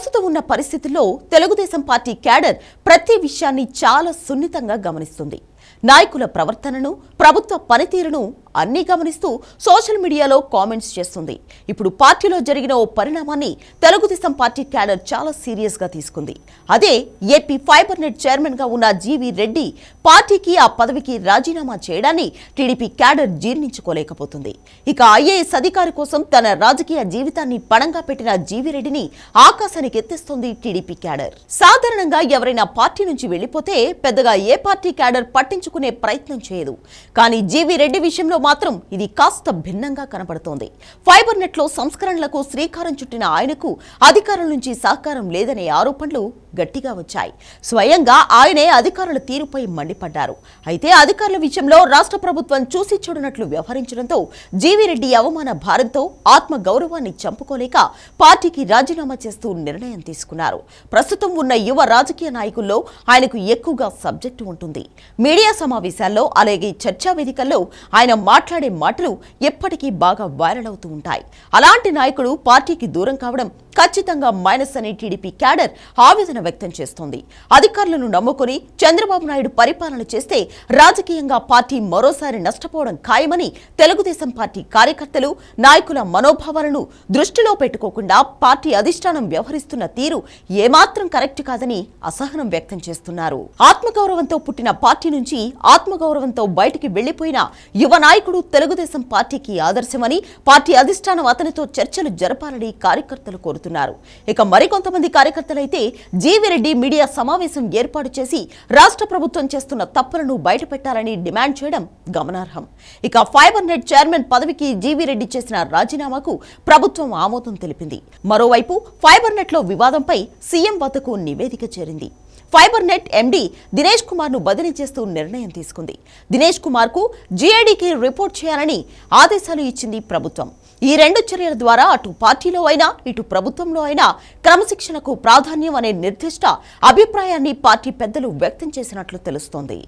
ప్రస్తుతం ఉన్న పరిస్థితుల్లో తెలుగుదేశం పార్టీ క్యాడర్ ప్రతి విషయాన్ని చాలా సున్నితంగా గమనిస్తుంది. నాయకుల ప్రవర్తనను, ప్రభుత్వ పనితీరును అన్ని గమనిస్తూ సోషల్ మీడియాలో కామెంట్స్ చేస్తుంది. ఇప్పుడు పార్టీలో జరిగిన ఓ పరిణామాన్ని తెలుగుదేశం పార్టీ క్యాడర్ చాలా సీరియస్ గా తీసుకుంది. అదే ఏపీ ఫైబర్ నెట్ చైర్మన్ గా ఉన్న జీవీ రెడ్డి పార్టీకి ఆ పదవికి రాజీనామా చేయడాన్ని టీడీపీ క్యాడర్ జీర్ణించుకోలేకపోతుంది. ఇక ఐఏఎస్ అధికారి కోసం తన రాజకీయ జీవితాన్ని పణంగా పెట్టిన జీవీ రెడ్డిని ఆకాశానికి ఎత్తేస్తోంది టీడీపీ క్యాడర్. సాధారణంగా ఎవరైనా పార్టీ నుంచి వెళ్లిపోతే పెద్దగా ఏ పార్టీ క్యాడర్ పట్టించుకునే ప్రయత్నం చేయదు. కానీ జీవీ రెడ్డి విషయంలో మాత్రం ఇది కాస్త భిన్నంగా కనబడుతోంది. ఫైబర్ నెట్ లో సంస్కరణలకు శ్రీకారం చుట్టిన ఆయనకు అధికారుల నుంచి సహకారం లేదనే ఆరోపణలు గట్టిగా వచ్చాయి. స్వయంగా ఆయనే అధికారుల తీరుపై మండిపడ్డారు. అయితే అధికారుల విషయంలో రాష్ట్ర ప్రభుత్వం చూసి చూడనట్లు వ్యవహరించడంతో జీవీ రెడ్డి అవమాన భారంతో ఆత్మ గౌరవాన్ని చంపుకోలేక పార్టీకి రాజీనామా చేస్తూ నిర్ణయం తీసుకున్నారు. ప్రస్తుతం ఉన్న యువ రాజకీయ నాయకుల్లో ఆయనకు ఎక్కువగా సబ్జెక్టు ఉంటుంది. మీడియా సమావేశాల్లో అలాగే చర్చా వేదికల్లో ఆయన మాట్లాడే మాటలు ఎప్పటికీ బాగా వైరల్ అవుతూ ఉంటాయి. అలాంటి నాయకుడు పార్టీకి దూరం కావడం ఖచ్చితంగా మైనస్ అని టీడీపీ క్యాడర్ ఆవేదన వ్యక్తం చేస్తోంది. అధికారులను నమ్ముకుని చంద్రబాబు నాయుడు పరిపాలన చేస్తే రాజకీయంగా పార్టీ మరోసారి నష్టపోవడం ఖాయమని తెలుగుదేశం పార్టీ కార్యకర్తలు, నాయకుల మనోభావాలను దృష్టిలో పెట్టుకోకుండా పార్టీ అధిష్టానం వ్యవహరిస్తున్న తీరు ఏమాత్రం కరెక్ట్ కాదని అసహనం వ్యక్తం చేస్తున్నారు. ఆత్మగౌరవంతో పుట్టిన పార్టీ నుంచి ఆత్మగౌరవంతో బయటికి వెళ్లిపోయిన యువ నాయకుడు తెలుగుదేశం పార్టీకి ఆదర్శమని పార్టీ అధిష్టానం అతనితో చర్చలు జరపాలని కార్యకర్తలు కోరుతున్నారు. ఇక మరికొంతమంది కార్యకర్తలైతే జీవీ రెడ్డి మీడియా సమావేశం ఏర్పాటు చేసి రాష్ట్ర ప్రభుత్వం చేస్తున్న తప్పులను బయటపెట్టాలని డిమాండ్ చేయడం గమనార్హం. ఇక ఫైబర్ నెట్ చైర్మన్ పదవికి జీవీ రెడ్డి చేసిన రాజీనామాకు ప్రభుత్వం ఆమోదం తెలిపింది. మరోవైపు ఫైబర్ నెట్ లో వివాదంపై సీఎం వద్దకు నివేదిక చేరింది. Fibre net MD Dinesh Kumar ను బదిలీ చేస్తూ నిర్ణయం తీసుకుంది. దినేష్ కుమార్ కు జీఐడీకి రిపోర్ట్ చేయాలని ఆదేశాలు ఇచ్చింది ప్రభుత్వం. ఈ రెండు చర్యల ద్వారా అటు పార్టీలో అయినా ఇటు ప్రభుత్వంలో అయినా క్రమశిక్షణకు ప్రాధాన్యం అనే నిర్దిష్ట అభిప్రాయాన్ని పార్టీ పెద్దలు వ్యక్తం చేసినట్లు తెలుస్తోంది.